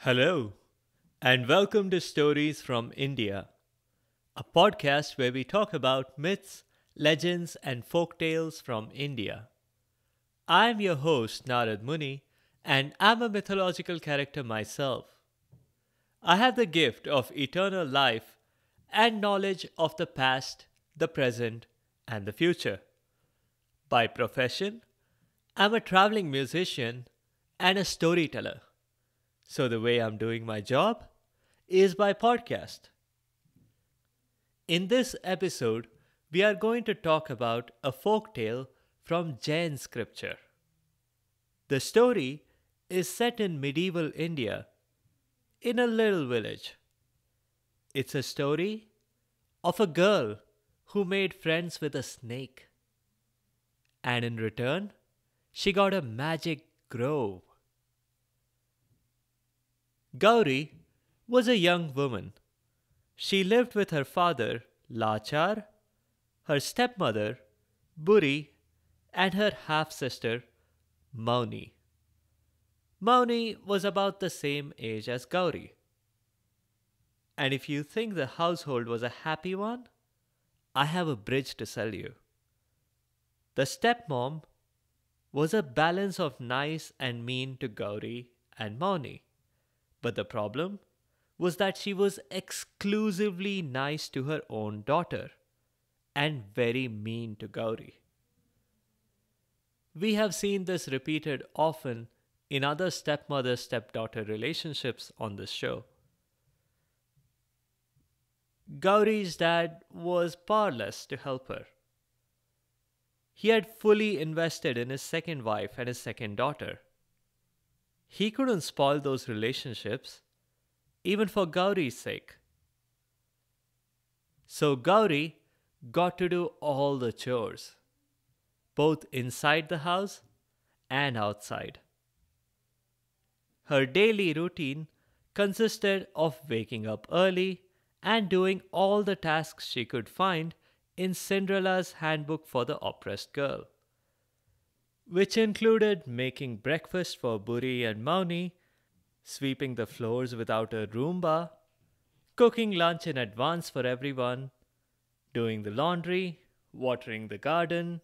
Hello, and welcome to Stories from India, a podcast where we talk about myths, legends, and folk tales from India. I'm your host, Narad Muni, and I'm a mythological character myself. I have the gift of eternal life and knowledge of the past, the present, and the future. By profession, I'm a traveling musician and a storyteller. So, the way I'm doing my job is by podcast. In this episode, we are going to talk about a folk tale from Jain scripture. The story is set in medieval India in a little village. It's a story of a girl who made friends with a snake, and in return, she got a magic grove. Gauri was a young woman. She lived with her father, Lachar, her stepmother, Buri, and her half sister, Mauni. Mauni was about the same age as Gauri. And if you think the household was a happy one, I have a bridge to sell you. The stepmom was a balance of nice and mean to Gauri and Mauni. But the problem was that she was exclusively nice to her own daughter and very mean to Gauri. We have seen this repeated often in other stepmother stepdaughter relationships on this show. Gauri's dad was powerless to help her. He had fully invested in his second wife and his second daughter. He couldn't spoil those relationships, even for Gauri's sake. So Gauri got to do all the chores, both inside the house and outside. Her daily routine consisted of waking up early and doing all the tasks she could find in Cinderella's handbook for the oppressed girl, which included making breakfast for Buri and Mauni, sweeping the floors without a Roomba, cooking lunch in advance for everyone, doing the laundry, watering the garden,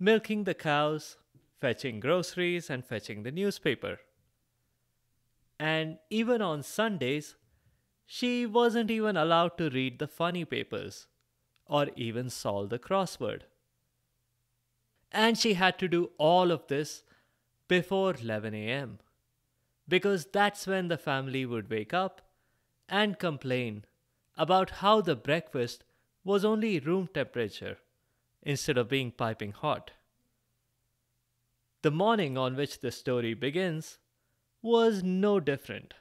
milking the cows, fetching groceries, and fetching the newspaper. And even on Sundays, she wasn't even allowed to read the funny papers or even solve the crossword. And she had to do all of this before 11 a.m. because that's when the family would wake up and complain about how the breakfast was only room temperature instead of being piping hot. The morning on which the story begins was no different,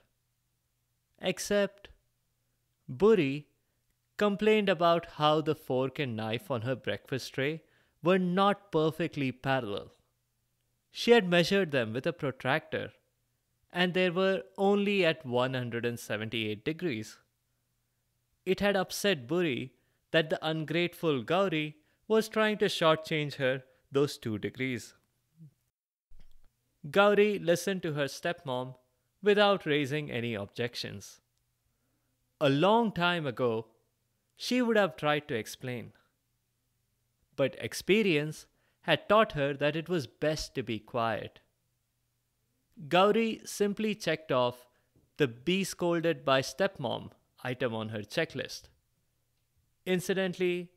except Buri complained about how the fork and knife on her breakfast tray were not perfectly parallel. She had measured them with a protractor, and they were only at 178 degrees. It had upset Buri that the ungrateful Gauri was trying to shortchange her those 2 degrees. Gauri listened to her stepmom without raising any objections. A long time ago, she would have tried to explain, but experience had taught her that it was best to be quiet. Gauri simply checked off the be scolded by stepmom item on her checklist. Incidentally,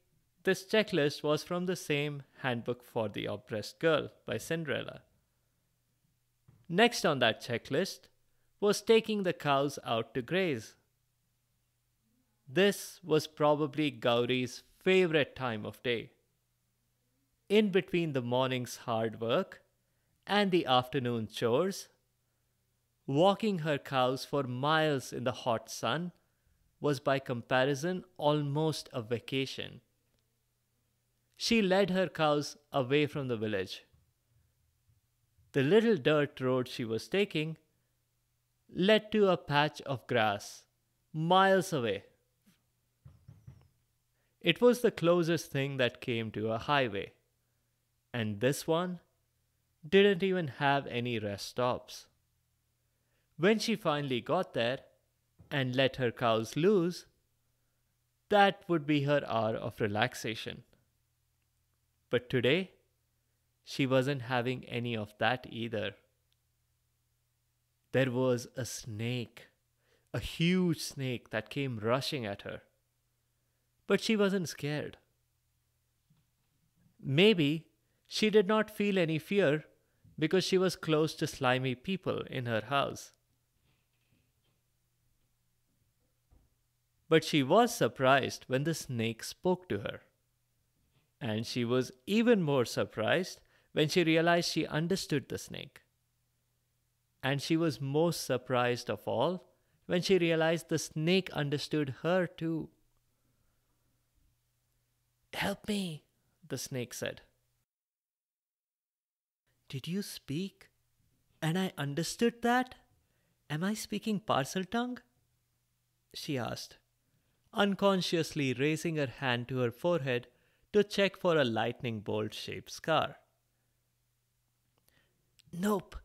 this checklist was from the same Handbook for the Oppressed Girl by Cinderella. Next on that checklist was taking the cows out to graze. This was probably Gauri's favorite time of day. In between the morning's hard work and the afternoon chores, walking her cows for miles in the hot sun was by comparison almost a vacation. She led her cows away from the village. The little dirt road she was taking led to a patch of grass miles away. It was the closest thing that came to a highway, and this one didn't even have any rest stops. When she finally got there and let her cows loose, that would be her hour of relaxation. But today, she wasn't having any of that either. There was a snake, a huge snake that came rushing at her. But she wasn't scared. Maybe she did not feel any fear because she was close to slimy people in her house. But she was surprised when the snake spoke to her. And she was even more surprised when she realized she understood the snake. And she was most surprised of all when she realized the snake understood her too. "Help me," the snake said. "Did you speak? And I understood that? Am I speaking parcel tongue?" she asked, unconsciously raising her hand to her forehead to check for a lightning bolt shaped scar. "Nope,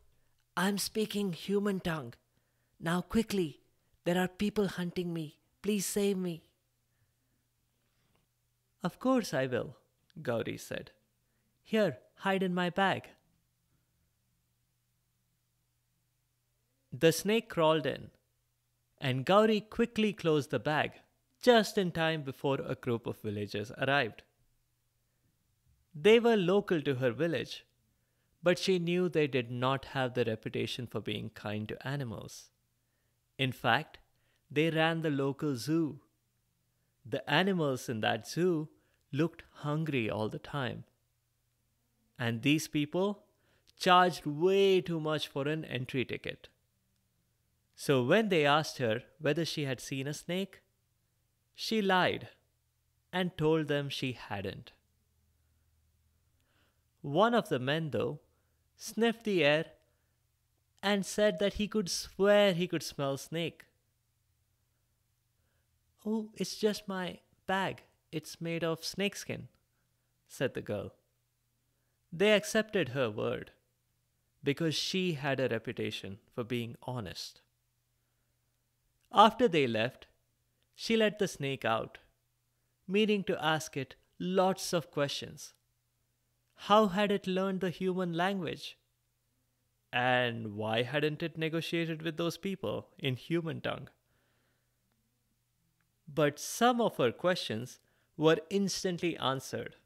I'm speaking human tongue. Now quickly, there are people hunting me. Please save me." "Of course I will," Gauri said. "Here, hide in my bag." The snake crawled in, and Gauri quickly closed the bag, just in time before a group of villagers arrived. They were local to her village, but she knew they did not have the reputation for being kind to animals. In fact, they ran the local zoo. The animals in that zoo looked hungry all the time. And these people charged way too much for an entry ticket. So when they asked her whether she had seen a snake, she lied and told them she hadn't. One of the men, though, sniffed the air and said that he could swear he could smell snake. "Oh, it's just my bag. It's made of snakeskin," said the girl. They accepted her word because she had a reputation for being honest. After they left, she let the snake out, meaning to ask it lots of questions. How had it learned the human language? And why hadn't it negotiated with those people in human tongue? But some of her questions were instantly answered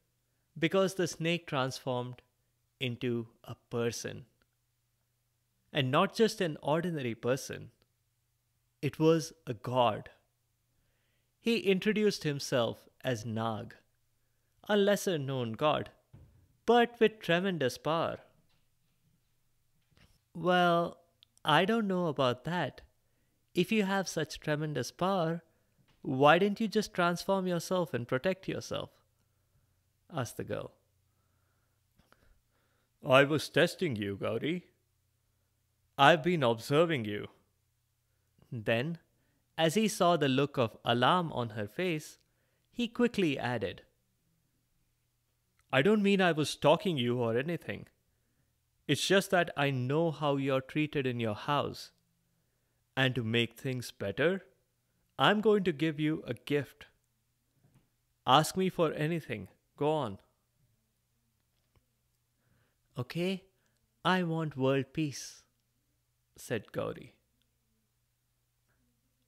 because the snake transformed into a person. And not just an ordinary person, it was a god. He introduced himself as Nag, a lesser known god, but with tremendous power. "Well, I don't know about that. If you have such tremendous power, why didn't you just transform yourself and protect yourself?" asked the girl. "I was testing you, Gauri. I've been observing you." Then, as he saw the look of alarm on her face, he quickly added, "I don't mean I was stalking you or anything. It's just that I know how you're treated in your house. And to make things better, I'm going to give you a gift. Ask me for anything. Go on." "Okay, I want world peace," said Gauri.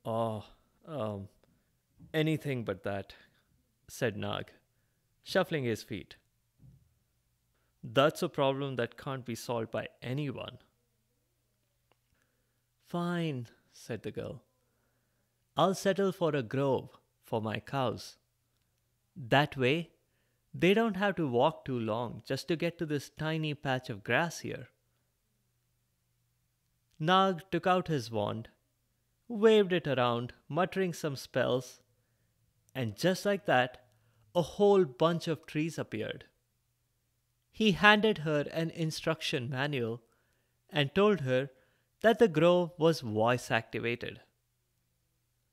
"Oh, anything but that," said Nag, shuffling his feet. "That's a problem that can't be solved by anyone." "Fine," said the girl. "I'll settle for a grove for my cows. That way, they don't have to walk too long just to get to this tiny patch of grass here." Nag took out his wand, waved it around, muttering some spells, and just like that, a whole bunch of trees appeared. He handed her an instruction manual and told her that the grove was voice activated.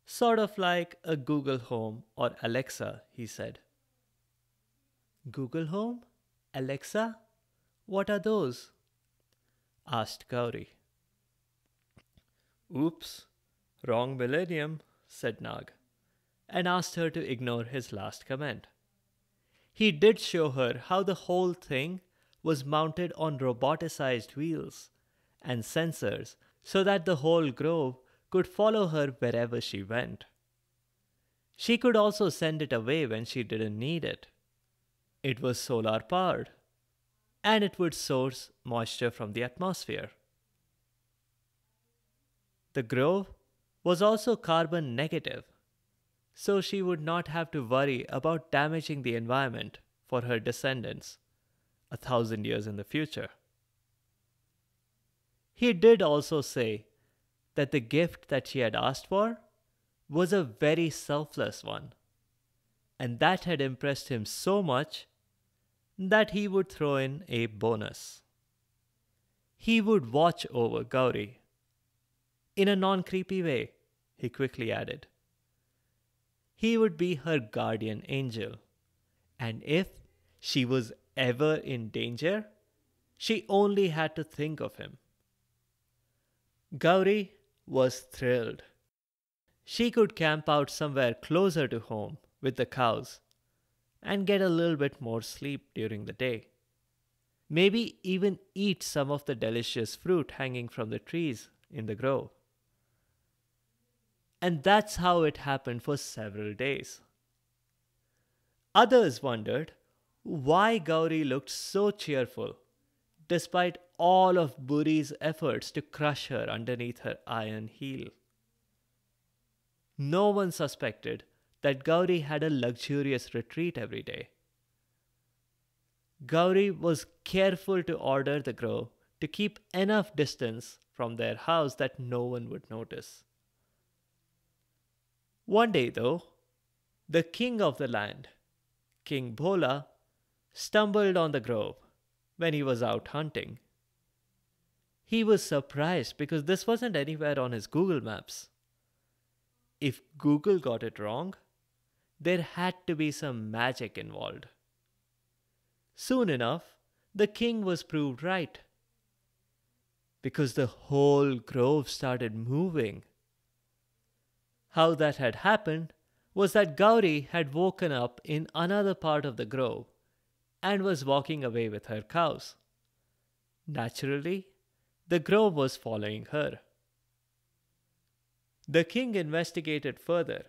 "Sort of like a Google Home or Alexa," he said. "Google Home? Alexa? What are those?" asked Gauri. Oops, wrong millennium, said Nag, and asked her to ignore his last comment. He did show her how the whole thing was mounted on roboticized wheels and sensors so that the whole grove could follow her wherever she went. She could also send it away when she didn't need it. It was solar powered, and it would source moisture from the atmosphere. The grove was also carbon negative, so she would not have to worry about damaging the environment for her descendants 1,000 years in the future. He did also say that the gift that she had asked for was a very selfless one, and that had impressed him so much that he would throw in a bonus. He would watch over Gauri. In a non creepy way, he quickly added. He would be her guardian angel, and if she was ever in danger, she only had to think of him. Gauri was thrilled. She could camp out somewhere closer to home with the cows and get a little bit more sleep during the day. Maybe even eat some of the delicious fruit hanging from the trees in the grove. And that's how it happened for several days. Others wondered why Gauri looked so cheerful despite all of Buri's efforts to crush her underneath her iron heel. No one suspected that Gauri had a luxurious retreat every day. Gauri was careful to order the grove to keep enough distance from their house that no one would notice. One day, though, the king of the land, King Bhola, stumbled on the grove when he was out hunting. He was surprised because this wasn't anywhere on his Google Maps. If Google got it wrong, there had to be some magic involved. Soon enough, the king was proved right, because the whole grove started moving. How that had happened was that Gauri had woken up in another part of the grove and was walking away with her cows. Naturally, the grove was following her. The king investigated further,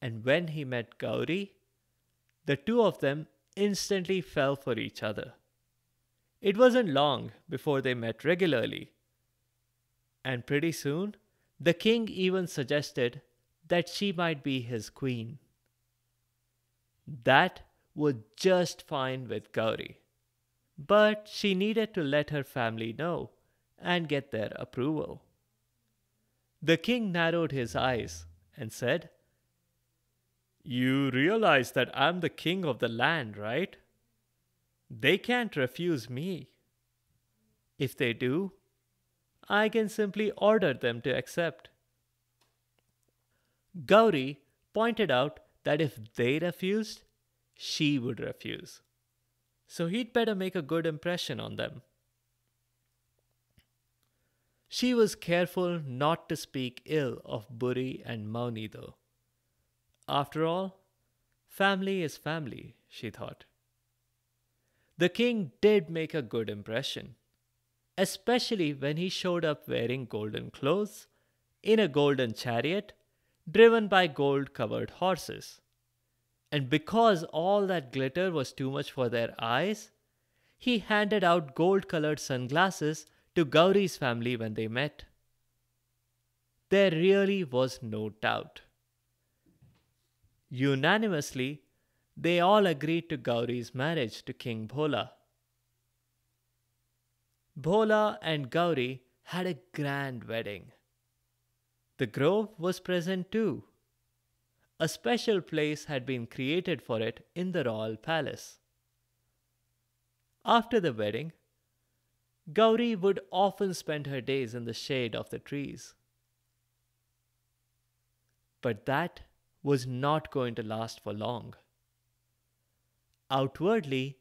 and when he met Gauri, the two of them instantly fell for each other. It wasn't long before they met regularly, and pretty soon the king even suggested that she might be his queen. That was just fine with Gauri, but she needed to let her family know and get their approval. The king narrowed his eyes and said, "You realize that I'm the king of the land, right? They can't refuse me. If they do, I can simply order them to accept." Gauri pointed out that if they refused, she would refuse. So he'd better make a good impression on them. She was careful not to speak ill of Buri and Mauni, though. After all, family is family, she thought. The king did make a good impression, especially when he showed up wearing golden clothes, in a golden chariot, driven by gold-covered horses. And because all that glitter was too much for their eyes, he handed out gold-colored sunglasses to Gauri's family when they met. There really was no doubt. Unanimously, they all agreed to Gauri's marriage to King Bhola. Bhola and Gauri had a grand wedding. The grove was present too. A special place had been created for it in the royal palace. After the wedding, Gauri would often spend her days in the shade of the trees. But that was not going to last for long. Outwardly,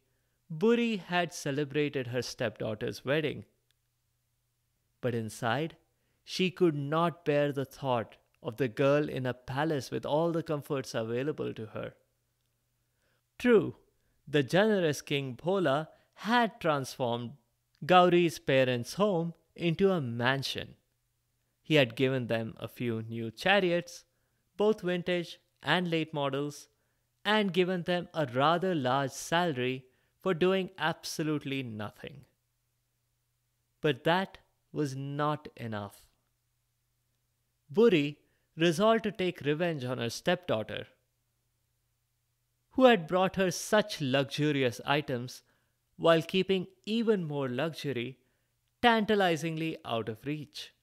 Buri had celebrated her stepdaughter's wedding. But inside, She could not bear the thought of the girl in a palace with all the comforts available to her. True, the generous King Bhola had transformed Gauri's parents' home into a mansion. He had given them a few new chariots, both vintage and late models, and given them a rather large salary for doing absolutely nothing. But that was not enough. Buri resolved to take revenge on her stepdaughter, who had brought her such luxurious items while keeping even more luxury tantalizingly out of reach.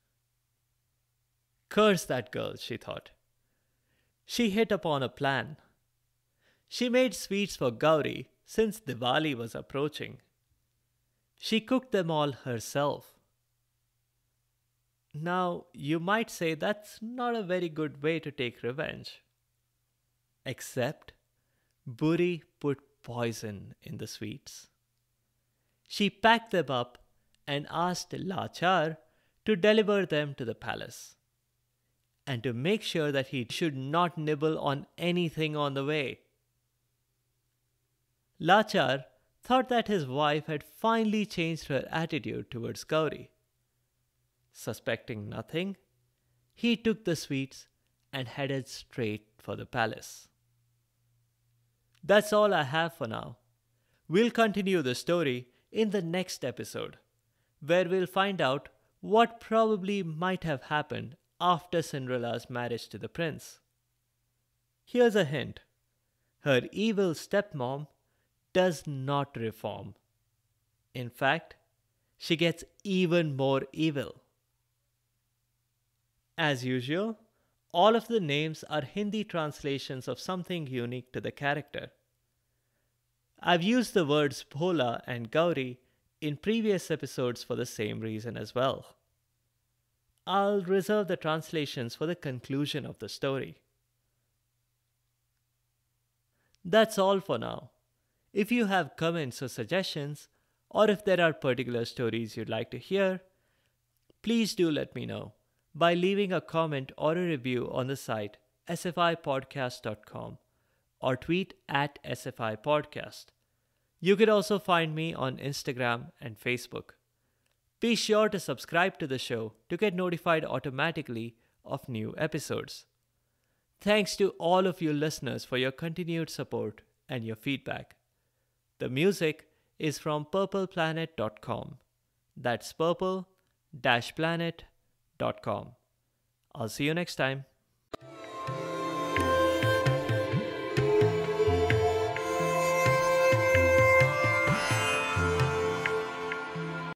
Curse that girl, she thought. She hit upon a plan. She made sweets for Gauri since Diwali was approaching. She cooked them all herself. Now, you might say that's not a very good way to take revenge. Except, Buri put poison in the sweets. She packed them up and asked Lachar to deliver them to the palace, and to make sure that he should not nibble on anything on the way. Lachar thought that his wife had finally changed her attitude towards Gauri. Suspecting nothing, he took the sweets and headed straight for the palace. That's all I have for now. We'll continue the story in the next episode, where we'll find out what probably might have happened after Cinderella's marriage to the prince. Here's a hint. Her evil stepmom does not reform. In fact, she gets even more evil. As usual, all of the names are Hindi translations of something unique to the character. I've used the words Bhola and Gauri in previous episodes for the same reason as well. I'll reserve the translations for the conclusion of the story. That's all for now. If you have comments or suggestions, or if there are particular stories you'd like to hear, please do let me know by leaving a comment or a review on the site sfipodcast.com or tweet at sfipodcast. You can also find me on Instagram and Facebook. Be sure to subscribe to the show to get notified automatically of new episodes. Thanks to all of you listeners for your continued support and your feedback. The music is from purpleplanet.com. That's purple-planet.com. I'll see you next time.